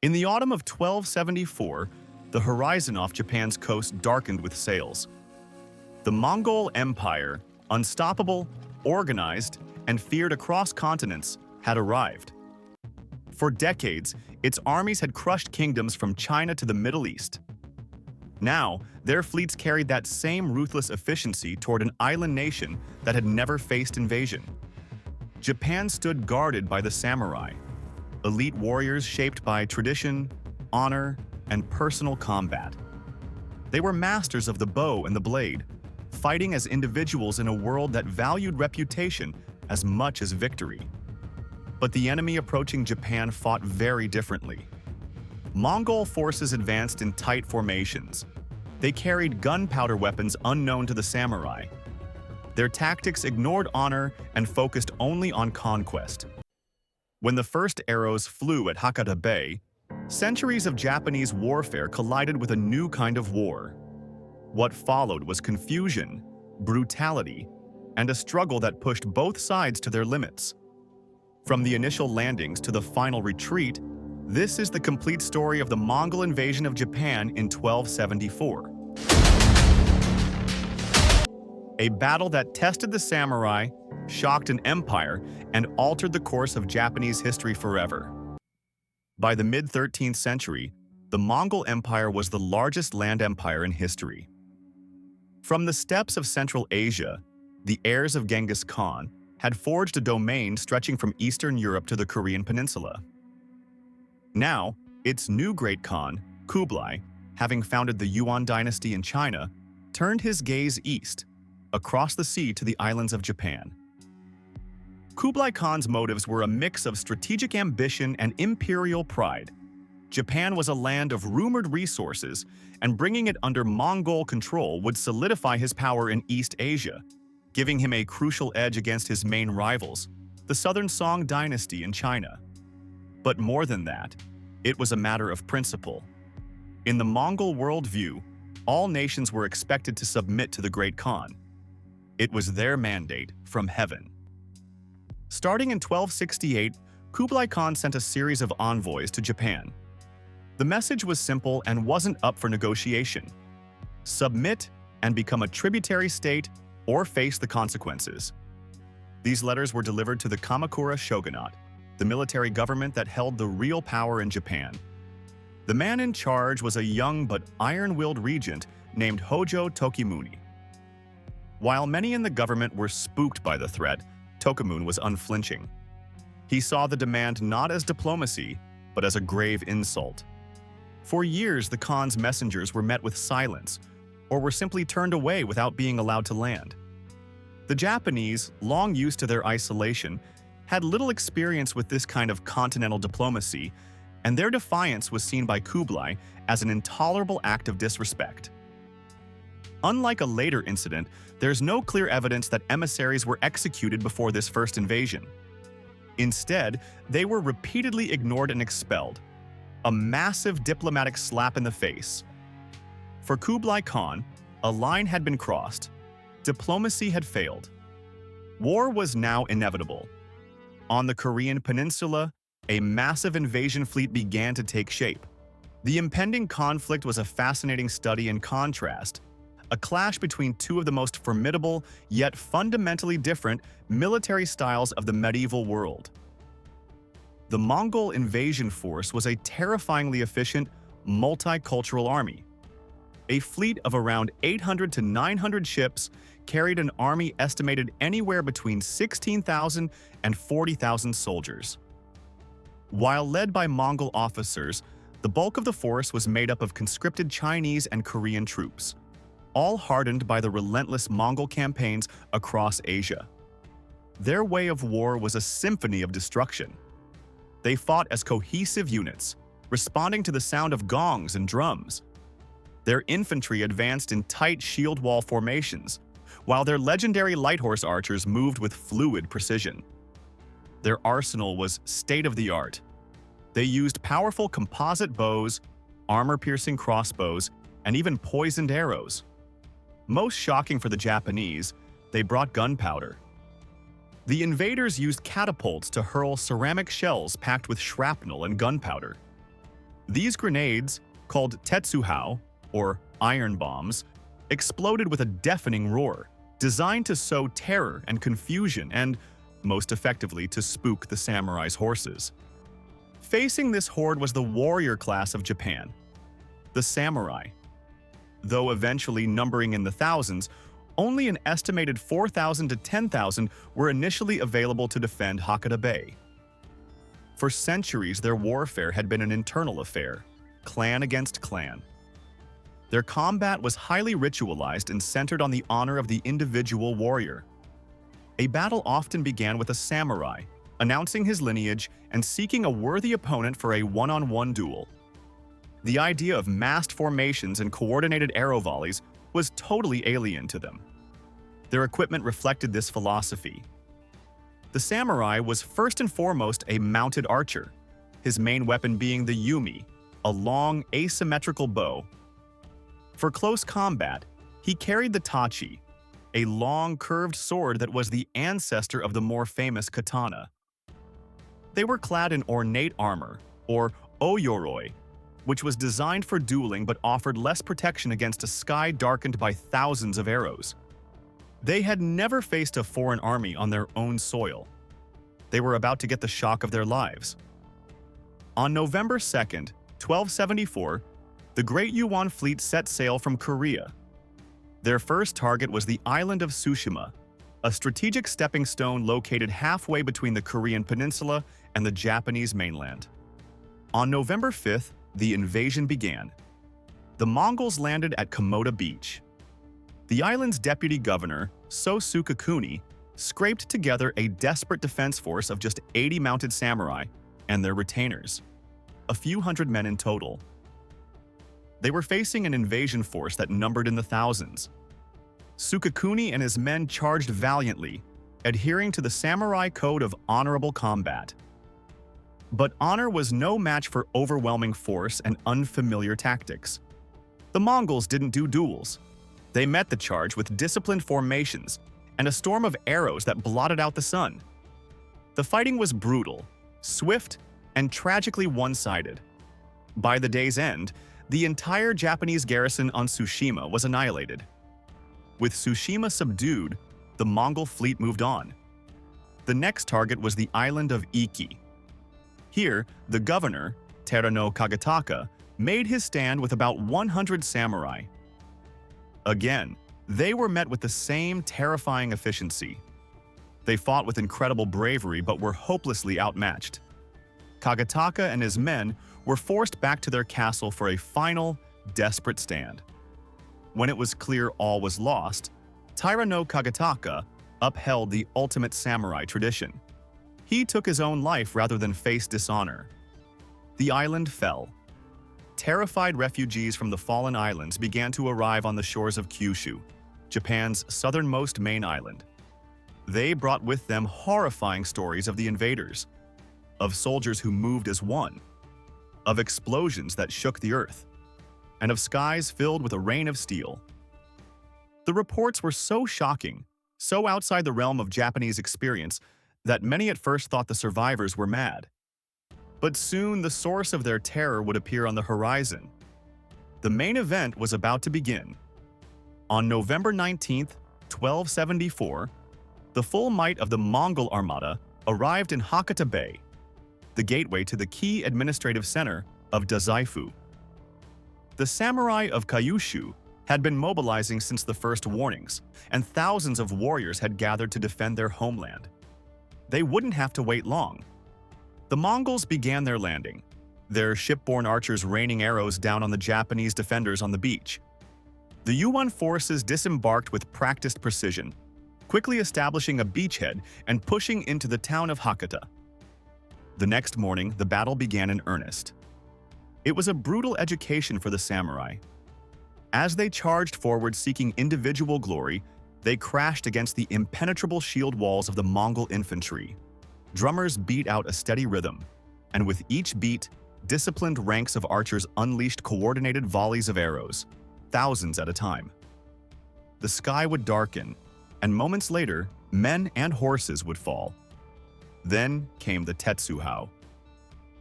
In the autumn of 1274, the horizon off Japan's coast darkened with sails. The Mongol Empire, unstoppable, organized, and feared across continents, had arrived. For decades, its armies had crushed kingdoms from China to the Middle East. Now, their fleets carried that same ruthless efficiency toward an island nation that had never faced invasion. Japan stood guarded by the samurai, elite warriors shaped by tradition, honor, and personal combat. They were masters of the bow and the blade, fighting as individuals in a world that valued reputation as much as victory. But the enemy approaching Japan fought very differently. Mongol forces advanced in tight formations. They carried gunpowder weapons unknown to the samurai. Their tactics ignored honor and focused only on conquest. When the first arrows flew at Hakata Bay, centuries of Japanese warfare collided with a new kind of war. What followed was confusion, brutality, and a struggle that pushed both sides to their limits. From the initial landings to the final retreat, this is the complete story of the Mongol invasion of Japan in 1274. A battle that tested the samurai, shocked an empire, and altered the course of Japanese history forever. By the mid-13th century, the Mongol Empire was the largest land empire in history. From the steppes of Central Asia, the heirs of Genghis Khan had forged a domain stretching from Eastern Europe to the Korean peninsula. Now, its new great Khan, Kublai, having founded the Yuan dynasty in China, turned his gaze east, across the sea to the islands of Japan. Kublai Khan's motives were a mix of strategic ambition and imperial pride. Japan was a land of rumored resources, and bringing it under Mongol control would solidify his power in East Asia, giving him a crucial edge against his main rivals, the Southern Song dynasty in China. But more than that, it was a matter of principle. In the Mongol worldview, all nations were expected to submit to the Great Khan. It was their mandate from heaven. Starting in 1268, Kublai Khan sent a series of envoys to Japan. The message was simple and wasn't up for negotiation. Submit and become a tributary state or face the consequences. These letters were delivered to the Kamakura shogunate, the military government that held the real power in Japan. The man in charge was a young but iron-willed regent named Hojo Tokimune. While many in the government were spooked by the threat, Tokimune was unflinching. He saw the demand not as diplomacy, but as a grave insult. For years, the Khan's messengers were met with silence, or were simply turned away without being allowed to land. The Japanese, long used to their isolation, had little experience with this kind of continental diplomacy, and their defiance was seen by Kublai as an intolerable act of disrespect. Unlike a later incident, there's no clear evidence that emissaries were executed before this first invasion. Instead, they were repeatedly ignored and expelled, a massive diplomatic slap in the face. For Kublai Khan, a line had been crossed. Diplomacy had failed. War was now inevitable. On the Korean peninsula, a massive invasion fleet began to take shape. The impending conflict was a fascinating study in contrast, a clash between two of the most formidable, yet fundamentally different, military styles of the medieval world. The Mongol invasion force was a terrifyingly efficient, multicultural army. A fleet of around 800 to 900 ships carried an army estimated anywhere between 16,000 and 40,000 soldiers. While led by Mongol officers, the bulk of the force was made up of conscripted Chinese and Korean troops, all hardened by the relentless Mongol campaigns across Asia. Their way of war was a symphony of destruction. They fought as cohesive units, responding to the sound of gongs and drums. Their infantry advanced in tight shield wall formations, while their legendary light horse archers moved with fluid precision. Their arsenal was state-of-the-art. They used powerful composite bows, armor-piercing crossbows, and even poisoned arrows. Most shocking for the Japanese, they brought gunpowder. The invaders used catapults to hurl ceramic shells packed with shrapnel and gunpowder. These grenades, called tetsuhao, or iron bombs, exploded with a deafening roar, designed to sow terror and confusion and, most effectively, to spook the samurai's horses. Facing this horde was the warrior class of Japan, the samurai. Though eventually numbering in the thousands, only an estimated 4,000 to 10,000 were initially available to defend Hakata Bay. For centuries, their warfare had been an internal affair, clan against clan. Their combat was highly ritualized and centered on the honor of the individual warrior. A battle often began with a samurai, announcing his lineage and seeking a worthy opponent for a one-on-one duel. The idea of massed formations and coordinated arrow volleys was totally alien to them. Their equipment reflected this philosophy. The samurai was first and foremost a mounted archer, his main weapon being the yumi, a long, asymmetrical bow. For close combat, he carried the tachi, a long, curved sword that was the ancestor of the more famous katana. They were clad in ornate armor, or oyoroi, which was designed for dueling but offered less protection against a sky darkened by thousands of arrows. They had never faced a foreign army on their own soil. They were about to get the shock of their lives. On November 2nd, 1274, the Great Yuan fleet set sail from Korea. Their first target was the island of Tsushima, a strategic stepping stone located halfway between the Korean peninsula and the Japanese mainland. On November 5th, the invasion began. The Mongols landed at Komoda Beach. The island's deputy governor, Sukakuni, scraped together a desperate defense force of just 80 mounted samurai and their retainers, a few hundred men in total. They were facing an invasion force that numbered in the thousands. Sukakuni and his men charged valiantly, adhering to the samurai code of honorable combat. But honor was no match for overwhelming force and unfamiliar tactics. The Mongols didn't do duels. They met the charge with disciplined formations and a storm of arrows that blotted out the sun. The fighting was brutal, swift, and tragically one-sided. By the day's end, the entire Japanese garrison on Tsushima was annihilated. With Tsushima subdued, the Mongol fleet moved on. The next target was the island of Iki. Here, the governor, Terano Kagetaka, made his stand with about 100 samurai. Again, they were met with the same terrifying efficiency. They fought with incredible bravery but were hopelessly outmatched. Kagetaka and his men were forced back to their castle for a final, desperate stand. When it was clear all was lost, Taira no Kagetaka upheld the ultimate samurai tradition. He took his own life rather than face dishonor. The island fell. Terrified refugees from the fallen islands began to arrive on the shores of Kyushu, Japan's southernmost main island. They brought with them horrifying stories of the invaders, of soldiers who moved as one, of explosions that shook the earth, and of skies filled with a rain of steel. The reports were so shocking, so outside the realm of Japanese experience, that many at first thought the survivors were mad. But soon the source of their terror would appear on the horizon. The main event was about to begin. On November 19, 1274, the full might of the Mongol armada arrived in Hakata Bay, the gateway to the key administrative center of Dazaifu. The samurai of Kyushu had been mobilizing since the first warnings, and thousands of warriors had gathered to defend their homeland. They wouldn't have to wait long. The Mongols began their landing, their shipborne archers raining arrows down on the Japanese defenders on the beach. The Yuan forces disembarked with practiced precision, quickly establishing a beachhead and pushing into the town of Hakata. The next morning, the battle began in earnest. It was a brutal education for the samurai. As they charged forward seeking individual glory, they crashed against the impenetrable shield walls of the Mongol infantry. Drummers beat out a steady rhythm, and with each beat, disciplined ranks of archers unleashed coordinated volleys of arrows, thousands at a time. The sky would darken, and moments later, men and horses would fall. Then came the Tetsuhao.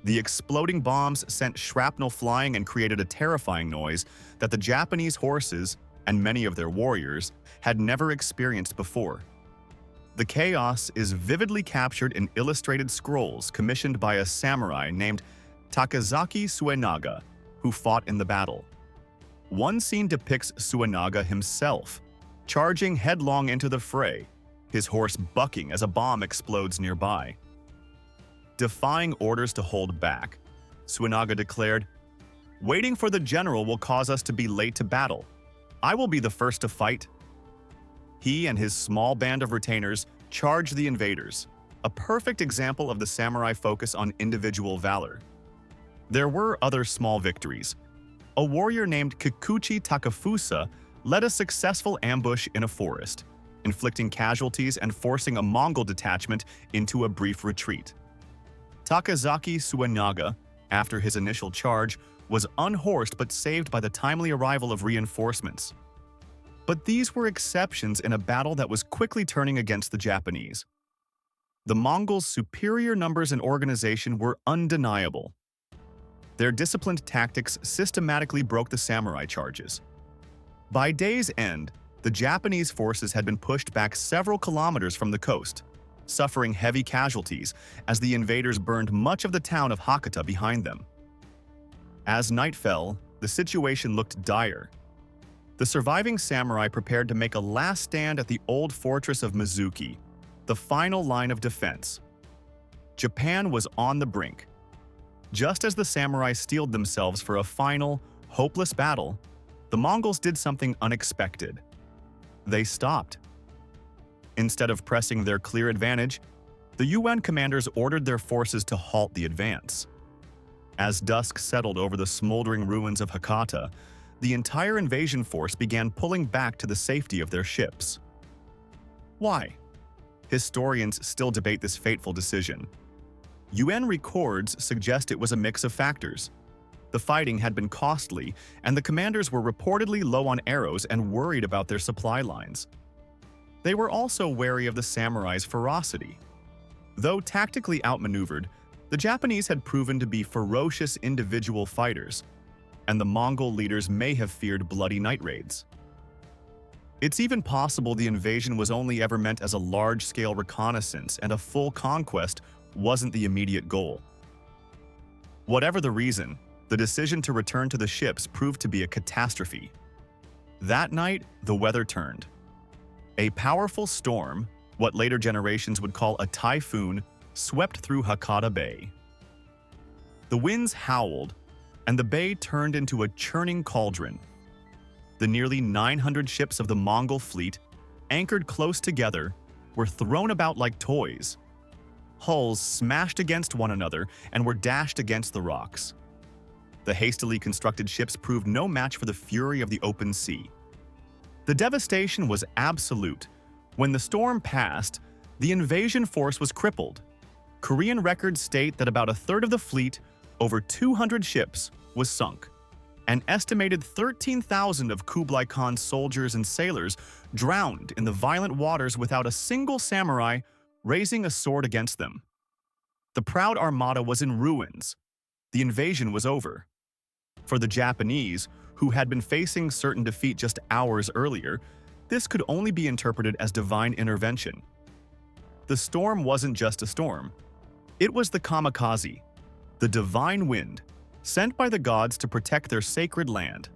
The exploding bombs sent shrapnel flying and created a terrifying noise that the Japanese horses, and many of their warriors, had never experienced before. The chaos is vividly captured in illustrated scrolls commissioned by a samurai named Takazaki Suenaga, who fought in the battle. One scene depicts Suenaga himself, charging headlong into the fray, his horse bucking as a bomb explodes nearby. Defying orders to hold back, Suenaga declared, "Waiting for the general will cause us to be late to battle. I will be the first to fight." He and his small band of retainers charged the invaders, a perfect example of the samurai focus on individual valor. There were other small victories. A warrior named Kikuchi Takafusa led a successful ambush in a forest, inflicting casualties and forcing a Mongol detachment into a brief retreat. Takazaki Suenaga, after his initial charge, was unhorsed but saved by the timely arrival of reinforcements. But these were exceptions in a battle that was quickly turning against the Japanese. The Mongols' superior numbers and organization were undeniable. Their disciplined tactics systematically broke the samurai charges. By day's end, the Japanese forces had been pushed back several kilometers from the coast, suffering heavy casualties as the invaders burned much of the town of Hakata behind them. As night fell, the situation looked dire. The surviving samurai prepared to make a last stand at the old fortress of Mizuki, the final line of defense. Japan was on the brink. Just as the samurai steeled themselves for a final, hopeless battle, the Mongols did something unexpected. They stopped. Instead of pressing their clear advantage, the UN commanders ordered their forces to halt the advance. As dusk settled over the smoldering ruins of Hakata, the entire invasion force began pulling back to the safety of their ships. Why? Historians still debate this fateful decision. UN records suggest it was a mix of factors. The fighting had been costly, and the commanders were reportedly low on arrows and worried about their supply lines. They were also wary of the samurai's ferocity. Though tactically outmaneuvered, the Japanese had proven to be ferocious individual fighters, and the Mongol leaders may have feared bloody night raids. It's even possible the invasion was only ever meant as a large-scale reconnaissance and a full conquest wasn't the immediate goal. Whatever the reason, the decision to return to the ships proved to be a catastrophe. That night, the weather turned. A powerful storm, what later generations would call a typhoon, swept through Hakata Bay. The winds howled, and the bay turned into a churning cauldron. The nearly 900 ships of the Mongol fleet, anchored close together, were thrown about like toys. Hulls smashed against one another and were dashed against the rocks. The hastily constructed ships proved no match for the fury of the open sea. The devastation was absolute. When the storm passed, the invasion force was crippled. Korean records state that about a third of the fleet, over 200 ships, was sunk. An estimated 13,000 of Kublai Khan's soldiers and sailors drowned in the violent waters without a single samurai raising a sword against them. The proud armada was in ruins. The invasion was over. For the Japanese, who had been facing certain defeat just hours earlier, this could only be interpreted as divine intervention. The storm wasn't just a storm. It was the Kamikaze, the divine wind, sent by the gods to protect their sacred land.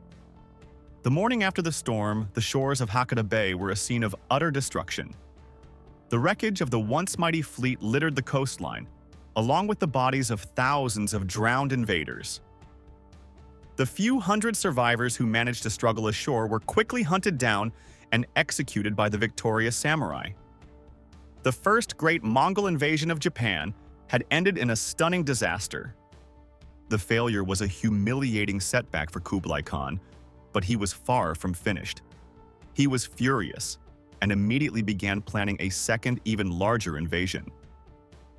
The morning after the storm, the shores of Hakata Bay were a scene of utter destruction. The wreckage of the once mighty fleet littered the coastline, along with the bodies of thousands of drowned invaders. The few hundred survivors who managed to struggle ashore were quickly hunted down and executed by the victorious samurai. The first great Mongol invasion of Japan had ended in a stunning disaster. The failure was a humiliating setback for Kublai Khan, but he was far from finished. He was furious and immediately began planning a second, even larger invasion.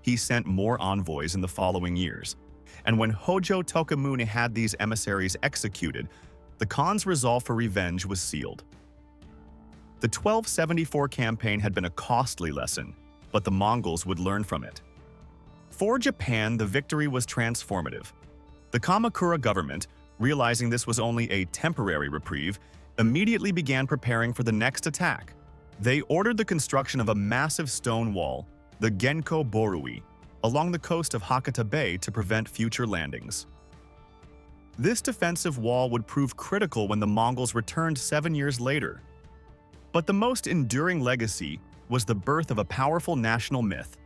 He sent more envoys in the following years, and when Hojo Tokamune had these emissaries executed, the Khan's resolve for revenge was sealed. The 1274 campaign had been a costly lesson, but the Mongols would learn from it. For Japan, the victory was transformative. The Kamakura government, realizing this was only a temporary reprieve, immediately began preparing for the next attack. They ordered the construction of a massive stone wall, the Genko Borui, along the coast of Hakata Bay to prevent future landings. This defensive wall would prove critical when the Mongols returned 7 years later. But the most enduring legacy was the birth of a powerful national myth.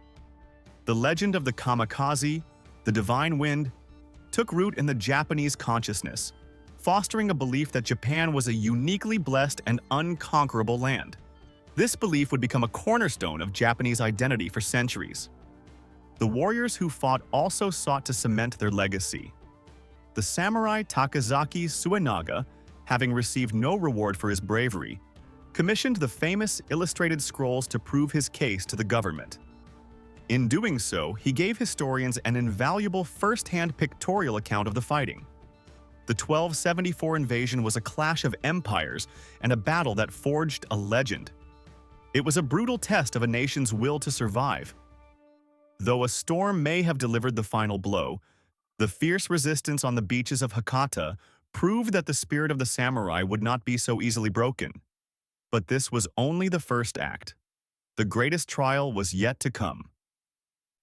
The legend of the Kamikaze, the divine wind, took root in the Japanese consciousness, fostering a belief that Japan was a uniquely blessed and unconquerable land. This belief would become a cornerstone of Japanese identity for centuries. The warriors who fought also sought to cement their legacy. The samurai Takazaki Suenaga, having received no reward for his bravery, commissioned the famous illustrated scrolls to prove his case to the government. In doing so, he gave historians an invaluable first-hand pictorial account of the fighting. The 1274 invasion was a clash of empires and a battle that forged a legend. It was a brutal test of a nation's will to survive. Though a storm may have delivered the final blow, the fierce resistance on the beaches of Hakata proved that the spirit of the samurai would not be so easily broken. But this was only the first act. The greatest trial was yet to come.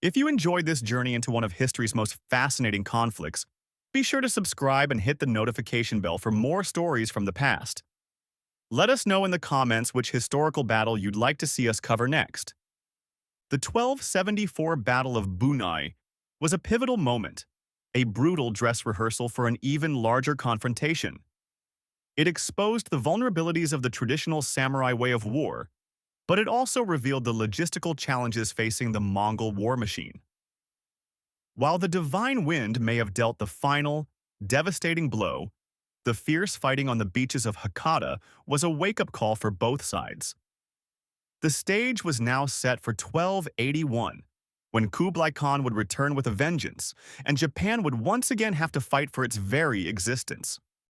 If you enjoyed this journey into one of history's most fascinating conflicts, be sure to subscribe and hit the notification bell for more stories from the past. Let us know in the comments which historical battle you'd like to see us cover next. The 1274 Battle of Bunai was a pivotal moment, a brutal dress rehearsal for an even larger confrontation. It exposed the vulnerabilities of the traditional samurai way of war, but it also revealed the logistical challenges facing the Mongol war machine. While the divine wind may have dealt the final, devastating blow, the fierce fighting on the beaches of Hakata was a wake-up call for both sides. The stage was now set for 1281, when Kublai Khan would return with a vengeance, and Japan would once again have to fight for its very existence.